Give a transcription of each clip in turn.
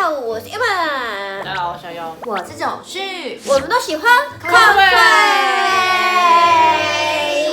好，我是 Emma。大家好，我是小妖。我是九旭。我们都喜欢咖啡。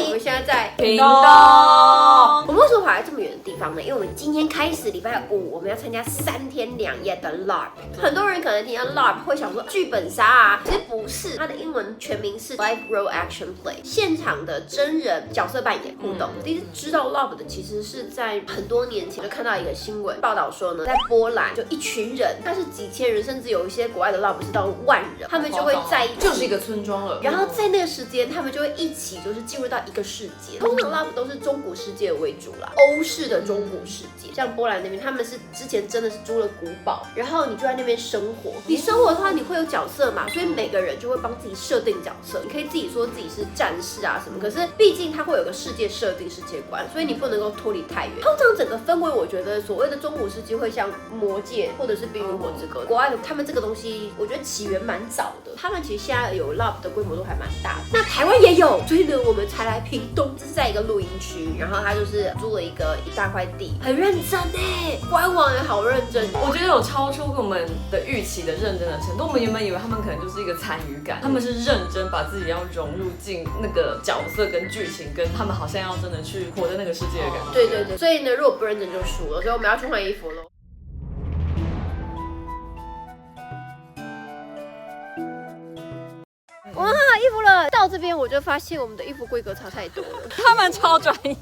我们现在在屏东。我们为什么跑来这么远的地方呢？因为我们今天开始礼拜五，我们要参加3天2夜的 LARP。很多人可能听到 LARP 会想说剧本杀啊，其实不是，它的英文全名是 Live Role Action Play， 现场的真人角色扮演互动。我第一次知道 LARP 的其实是在很多年前就看到一个新闻报道说呢，在波兰就一群人，但是几千人，甚至有一些国外的 LARP 是到10000人，他们就会在一起，就是一个村庄了。然后在那个时间，他们就会一起就是进入到一个世界。通常 LARP 都是中古世界为主啦，欧式的中古世界，像波兰那边，他们是之前真的是租了古堡，然后你就在那边生活。你生活的话，你会有角色嘛，所以每个人就会帮自己设定角色。你可以自己说自己是战士啊什么，可是毕竟它会有个世界设定、世界观，所以你不能够脱离太远。通常整个氛围，我觉得所谓的中古世纪会像魔戒或者是冰与火之歌，国外的他们这个东西，我觉得起源蛮早的。他们其实现在有 LARP 的规模都还蛮大的，那台湾也有，所以呢，我们才来屏东，这是在一个露营区，然后他就是租了一大块地，很认真哎，官网也好认真。我觉得有超出我们的预期的认真的程度。我们原本以为他们可能就是一个参与感，他们是认真把自己要融入进那个角色跟剧情，跟他们好像要真的去活在那个世界的感觉。对对对，所以呢，如果不认真就输了，所以我们要去换衣服喽。我们换好衣服了，到这边我就发现我们的衣服规格差太多了。他们超专业。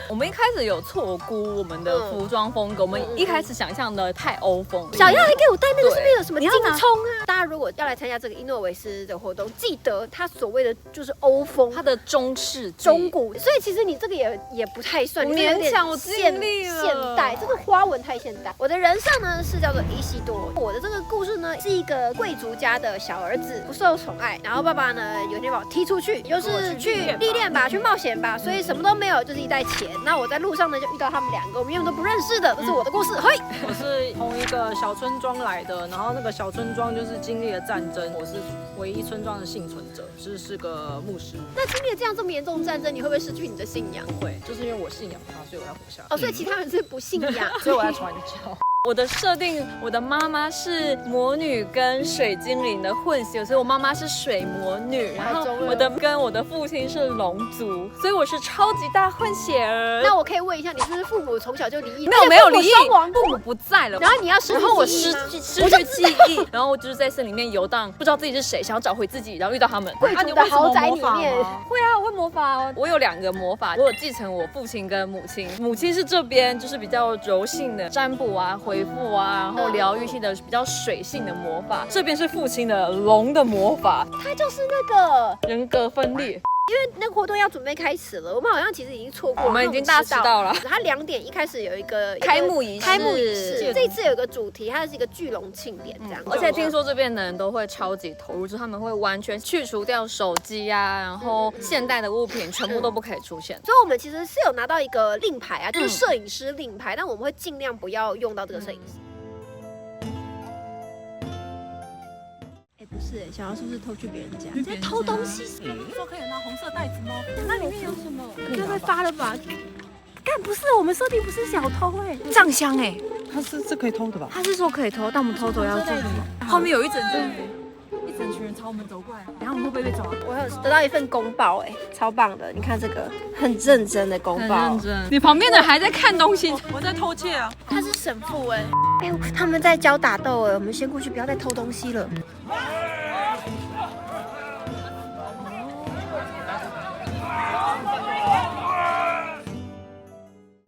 我们一开始有错估我们的服装风格，我们一开始想象的太欧风。小妖还给我带那个是不是有什么金葱啊？大家如果要来参加这个伊诺维斯的活动，记得它所谓的就是欧风，它的中世纪中古，所以其实你这个也不太算，我勉强我尽力了。现代这个花纹太现代。我的人设呢是叫做伊西多，我的这个故事呢是一个贵族家的小儿子，不受宠爱，然后爸爸呢有一天把我踢出去，就是去历练吧，去冒险吧，所以什么都没有，就是一袋钱。那我在路上呢就遇到他们2个，我们原本都不认识的，这是我的故事。嘿，我是从一个小村庄来的，然后那个小村庄就是经历了战争，我是唯一村庄的幸存者，是个牧师。那经历了这么严重的战争，你会不会失去你的信仰？不会，就是因为我信仰他，所以我要活下来。哦，所以其他人是不信仰，所以我要传教。我的设定，我的妈妈是魔女跟水精灵的混血，所以我妈妈是水魔女，然后我的父亲是龙族，所以我是超级大混血儿。那我可以问一下，你是不是父母从小就离异？没有离异，双亡，父母不在了，然后你要失去记忆吗？然后我失去记忆，然后我就是在森林里面游荡，不知道自己是谁，想要找回自己，然后遇到他们。贵族的豪宅里面，会啊，我会魔法哦。我有2个魔法，我有继承我父亲跟母亲。母亲是这边就是比较柔性的占卜啊、回复啊，然后疗愈性的比较水性的魔法。这边是父亲的龙的魔法，他就是那个人格分裂。因为那个活动要准备开始了，我们好像其实已经错过了，我们已经大迟到了。他2点一开始有一个开幕仪式，这一次有个主题，它是一个巨龙庆典这样。而且听说这边的人都会超级投入，就是他们会完全去除掉手机啊，然后现代的物品全部都不可以出现。所以我们其实是有拿到一个令牌啊，就是摄影师令牌，但我们会尽量不要用到这个摄影师。不是，小妖是不是偷去别人家？你在偷东西？说可以拿红色袋子吗？那里面有什么？该被发了吧？干不是，我们设定不是小偷藏香它是可以偷的吧？他是说可以偷，但我们偷走要做什么？后面有一整群人朝我们走过来，然后我们会不会被抓？我有得到一份公报超棒的，你看这个很认真的公报，很认真。你旁边的人还在看东西，我在偷窃啊！他是神父他们在教打斗我们先过去，不要再偷东西了。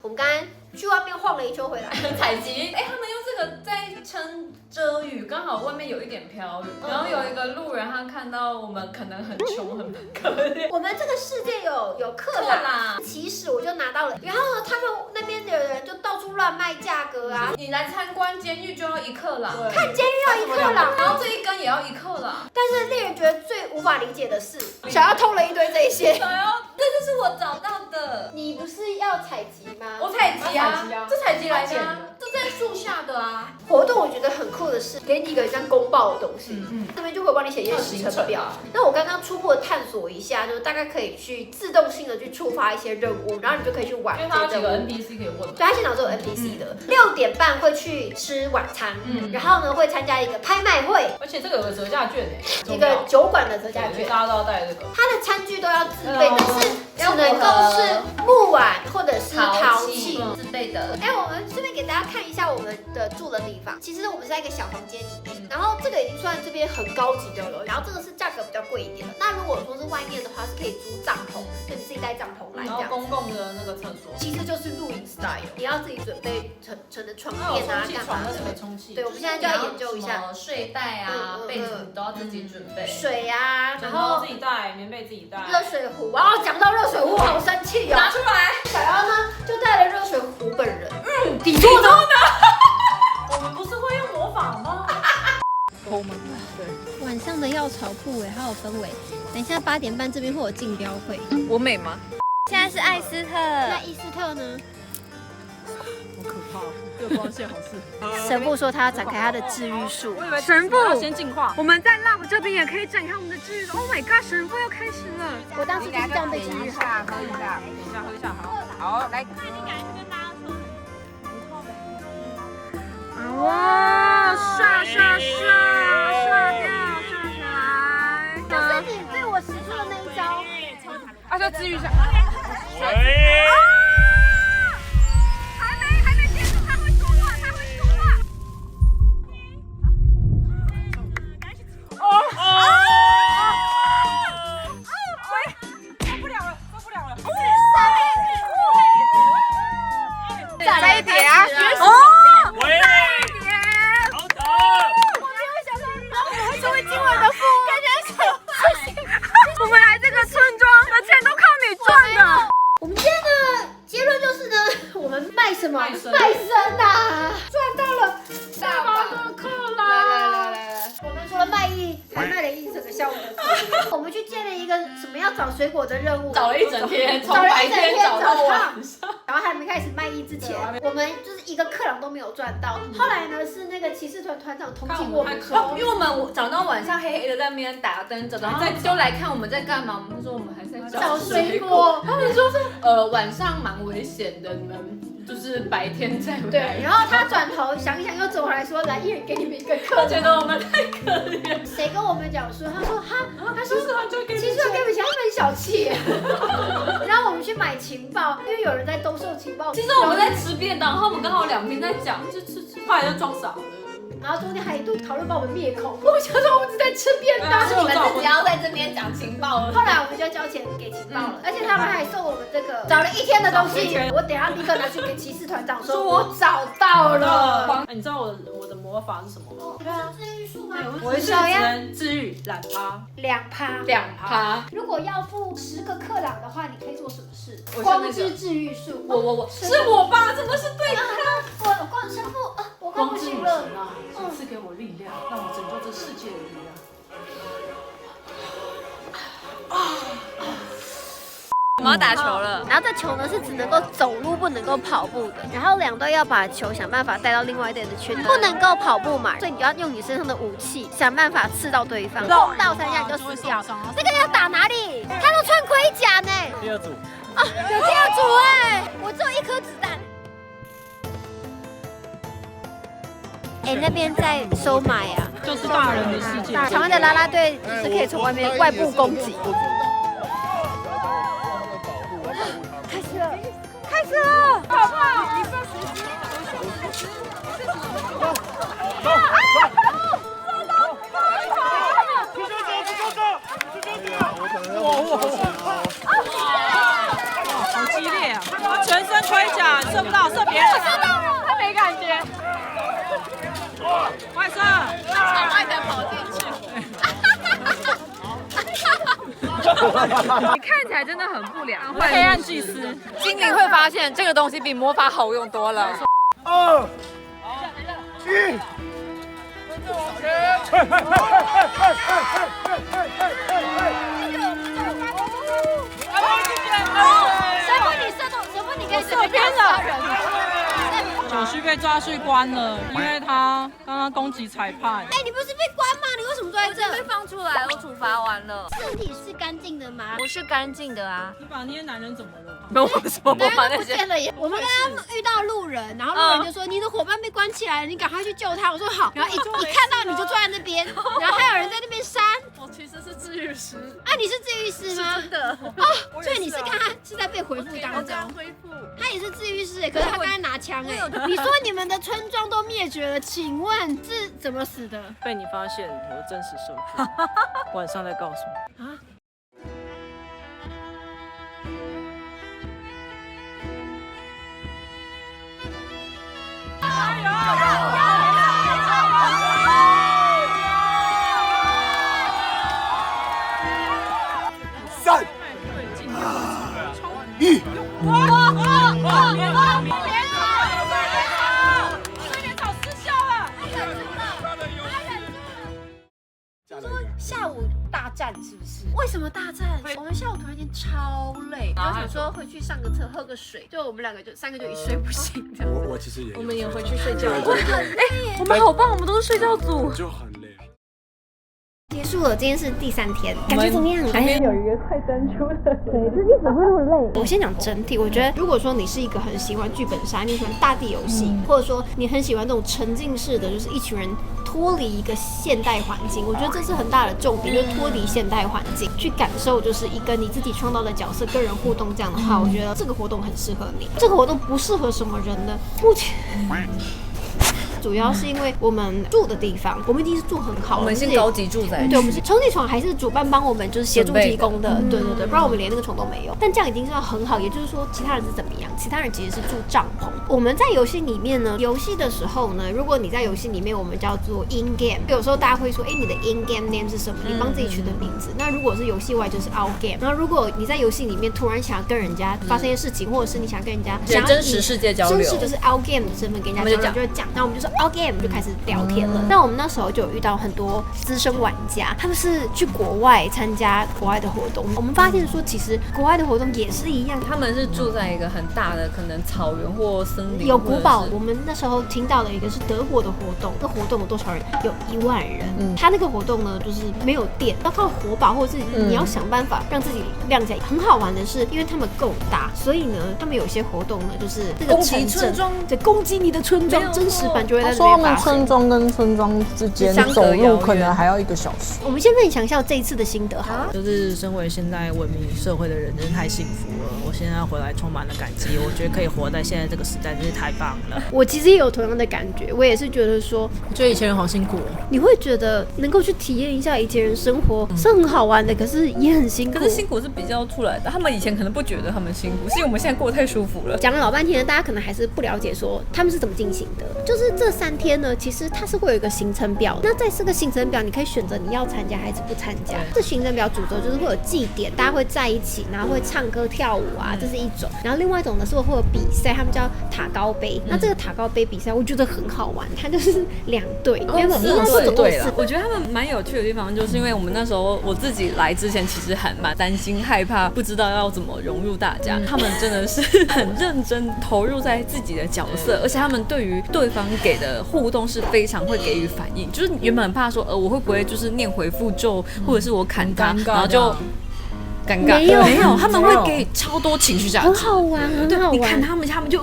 我们刚刚去外面晃了一圈回来，采集。他们用这个在撑遮雨，刚好外面有一点飘雨。然后有一个路人，他看到我们可能很穷很可怜。我们这个世界有克啦，起始我就拿到了。然后呢，他们那边的人就到处乱卖价格啊。你来参观监狱就要1克朗，看监狱要1克朗，然后这一根也要1克朗。但是令人觉得最无法理解的是，小妖偷了一堆这些。小妖，这就是我找到的。你不是要采集吗？我采集啊，这采集来的，这在树下的啊。活动我觉得很酷的者是给你一个像公报的东西，这边就会帮你写一些行程表。那我刚刚初步的探索一下，就大概可以去自动性的去触发一些任务，然后你就可以去玩这些任务。NPC 可以问。对，他现场都有 NPC 的。6点半会去吃晚餐，然后呢会参加一个拍卖会，而且这个有个折价券一个酒馆的折价券，大家都要带这个。它的餐具都要自备，但是只能够是木碗或者是陶器自备的。我们顺便给大家看一下我们的住的地方。其实我们是在一个小房间里面，然后这个已经算这边很高级的了，然后这个是价格比较贵一点的。那如果说是外面的话，是可以租帐篷，就你自己带帐篷来这样。然后公共的那个厕所，其实就是露营 style， 你要自己准备成的床垫啊，干嘛的？没充气。对，我们现在就要研究一下睡袋啊、被子都要自己准备。水啊，然后自己带，棉被自己带。热水壶，哇，讲到热水壶，好生气哦！拿出来。小妖呢，就带了热水壶本人。底座呢？我们不是会用模仿吗？晚上的药草铺好有氛围。等一下8点半这边会有竞标会。我美吗？现在是艾斯特，那伊斯特呢？好可怕，这个光线好刺。神父说他要展开他的治愈术。我以为神父要先进化。我们在 lab 这边也可以展开我们的治愈。Oh my god， 神父要开始了！我当时就是这样被治愈好。喝一下，好，来。哇，刷刷刷，刷掉，刷起来！可是你被我使出的那一招，再治愈一下。喂。还没结束，他会说话，受不了了。再一点啊！喂。好疼。成为今晚的父，我们来这个村庄的钱都靠你赚的。我们今天的结论就是呢，我们卖什么？卖身啊！赚到了大把的客啦！来，我们除了卖艺，还卖了一整个下午的课。我们去接了一个什么要找水果的任务，找了一整天，从找了白一整天天找到早晚上。上。然后还没开始卖艺之前，我们就是一个克朗都没有赚到。后来呢，是那个骑士团团长同情我们说，因为我们早到晚上黑黑的在那边打灯，然后就来看我们在干嘛。我们说我们还在找水果。他们说晚上蛮危险的，你们就是白天再回来。对，然后他转头想一想，又走回来说：“来，一人给你们一个课。”觉得我们太可怜。谁跟我们讲说？他说哈，他说骑士团就给你们骑士团给你们钱，他们很小气。然后我们去买情报，因为有人在兜售情报。其实我们在吃便当，然后我们刚好两边在讲，就吃，后来就装傻了。然后中间还一度讨论把我们灭口，我想说我们只在吃便当，是你们自己要在这边讲情报。后来我们就交钱给情报了，而且他们还送我们这个找了一天的东西，我等一下立刻拿去给骑士团长说，我找到了。你知道我的魔法是什么吗？对啊，治愈术吗？我是只能治愈2%。2%。如果要付10个克朗的话，你可以做什么事？我光之治愈术。我是我吧？怎么是对的？我光神父我快不行了。赐给我力量，让我拯救这世界的力量。我们要打球了，然后这球呢是只能够走路，不能够跑步的。然后两队要把球想办法带到另外一队的圈，不能够跑步嘛，所以你就要用你身上的武器想办法刺到对方，碰到3下你就死掉。这个要打哪里？他都穿盔甲呢。第二组。啊，有第二组哎，我只有1颗子弹。那边在收买啊，就是大人的世界。台湾的啦啦队是可以从外部攻击。开始了，好不好？好激烈啊！他全身盔甲，射不到，射别人。他没感觉。外射，场外的跑进去。你看起来真的很不良。黑暗祭司，精灵会发现这个东西比魔法好用多了。2、1，神父，你可以射边了。九旭被抓去关了，因为他刚刚攻击裁判。哎，你不是被关吗？你为什么坐在这？被放出来，我处罚完了。身体是干净的吗？我是干净的啊，你把那些男人怎么了？没有我说男人不把那些见了耶！我们刚刚遇到路人，然后路人就说你的伙伴被关起来了，你赶快去救他。我说好，然后一看到你就坐在那边，然后还有人在那边扇。我其实是治愈师，啊，你是治愈师吗？真的。哦，所以你是看他是在被回复当中。恢复。他也是治愈师哎，可是他刚才拿枪哎。你说你们的村庄都灭绝了，请问是怎么死的？被你发现我的真实身份，晚上再告诉你。啊？三、一。下午大战是不是？为什么大战？我们下午突然间超累，然后想说回去上个厕喝个水，就我们三个就一睡不醒这样。我其实也，我们也回去睡觉了。我们好棒，我们都是睡觉组我。就很累。结束了，今天是第3天，感觉怎么样？旁边有一个快登出的，对，这为什么会那么累？我先讲整体，我觉得如果说你是一个很喜欢剧本杀，你喜欢大地游戏，或者说你很喜欢这种沉浸式的，就是一群人脱离一个现代环境，我觉得这是很大的重点，就是脱离现代环境，去感受就是一个你自己创造的角色跟人互动这样的话，我觉得这个活动很适合你。这个活动不适合什么人呢？目前。主要是因为我们住的地方，我们一定是住很好，我们是高级住宅区，对，我们是充气床还是主办帮我们就是协助提供的，对对对，不然我们连那个床都没有。但这样已经是要很好，也就是说其他人是怎么样？其他人其实是住帐篷。我们在游戏里面呢，游戏的时候呢，如果你在游戏里面，我们叫做 in game， 有时候大家会说，你的 in game name 是什么？你帮自己取的名字。那如果是游戏外就是 out game。然后如果你在游戏里面突然想要跟人家发生一些事情，或者是你想跟人家想要真实世界交流，真实就是 out game 的身份跟人家交流，就会讲。那我们就说 out game， 就开始聊天了。那我们那时候就有遇到很多资深玩家，他们是去国外参加国外的活动。我们发现说，其实国外的活动也是一样，他们是住在一个很大的可能草原或森林，有古堡。我们那时候听到的一个是德国的活动，那活动有多少人？有1万人。他那个活动呢，就是没有电，要靠火把，或者是你要想办法让自己亮起来。很好玩的是，因为他们够大，所以呢，他们有些活动呢，就是这个攻击村庄，对，攻击你的村庄，真实版就会在这说他们边发生。村庄跟村庄之间走路可能还要1个小时。我们先分享一下这一次的心得好了。就是身为现代文明社会的人，真是太幸福了。我现在回来充满了感激，我觉得可以活在现在这个时代，真是太棒了。我其实也有同样的感觉，我也是觉得说，我觉得以前人好辛苦哦。你会觉得能够去体验一下以前人生活是很好玩的，可是也很辛苦。可是辛苦是比较出来的，他们以前可能不觉得他们辛苦，是因为我们现在过得太舒服了。讲了老半天，大家可能还是不了解说他们是怎么进行的。就是这3天呢，其实它是会有一个行程表，那在这个行程表，你可以选择你要参加还是不参加。这行程表主轴就是会有祭典，大家会在一起，然后会唱歌跳舞啊，这是一种。然后另外一种呢是会有比赛，他们叫塔高杯。那这个塔高杯比赛，我觉得很好玩，它就是2队，因为4个队了。我觉得他们蛮有趣的地方，就是因为我们那时候我自己来之前，其实还蛮担心、害怕，不知道要怎么融入大家。他们真的是很认真投入在自己的角色，而且他们对于对方给的互动是非常会给予反应。就是原本很怕说，我会不会就是念回复咒，或者是我砍他，然后就尴尬。没有，他们会给超多情绪价值，很好玩，很好玩。你看他们就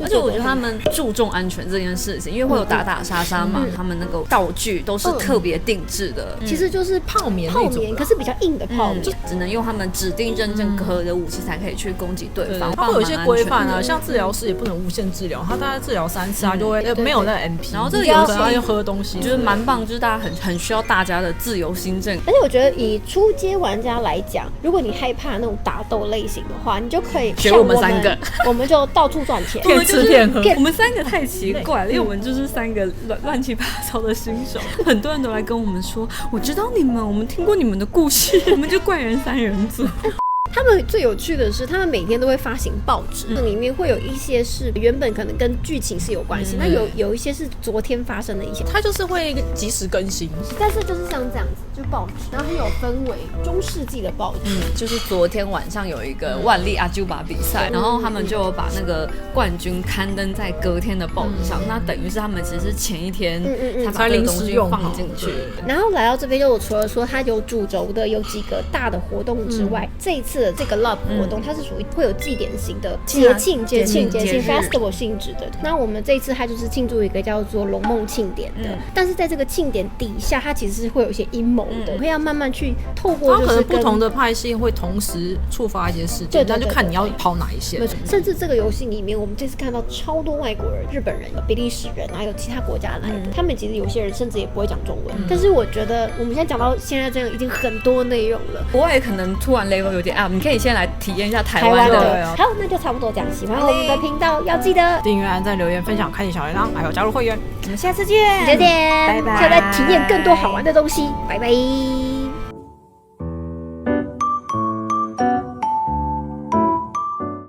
而且我觉得他们注重安全这件事情，因为会有打打杀杀嘛，他们那个道具都是特别定制的，其实就是泡棉，可是比较硬的泡棉，就只能用他们指定认证科的武器才可以去攻击对方。它会有一些规范啊，像治疗师也不能无限治疗，他大概治疗3次，他就会没有那个 MP。然后这个游戏他就喝东西，就是蛮棒，就是大家很需要大家的自由心证。而且我觉得以初阶玩家来讲，如果你害怕那种打斗类型的话，你就可以学我们3个，我们就到处赚钱，骗吃骗喝。我们3个太奇怪了，因为我们就是3个乱七八糟的新手，很多人都来跟我们说，我知道你们，我们听过你们的故事，我们就怪人3人组。他们最有趣的是，他们每天都会发行报纸，里面会有一些是原本可能跟剧情是有关系，那有一些是昨天发生的一些，它就是会及时更新，但是就是像这样子，就报纸，然后它有分为中世纪的报纸，就是昨天晚上有一个万历阿朱巴比赛，然后他们就把那个冠军刊登在隔天的报纸上，那等于是他们其实是前一天才把这个东西放进去。然后来到这边，就除了说它有主轴的有几个大的活动之外，这一次的这个 LUP 活动，它是属于会有祭典型的节庆 festival 性质的。那我们这一次它就是庆祝一个叫做龙梦庆典的，但是在这个庆典底下，它其实是会有一些阴谋的，会要慢慢去透过就是可能不同的派系会同时触发一些事件，那就看你要跑哪一线。甚至这个游戏里面，我们这次看到超多外国人、日本人、比利时人，还有其他国家来的，他们其实有些人甚至也不会讲中文。但是我觉得我们现在讲到现在这样，已经很多内容了。国外可能突然 level 有点 up， 你可以先来体验一下台湾的。好，那就差不多这样。喜欢我们的频道，要记得订阅、按赞、留言、分享、开启小铃铛，还有加入会员。我们下次见，再见，拜拜，下次再体验更多好玩的东西，拜拜。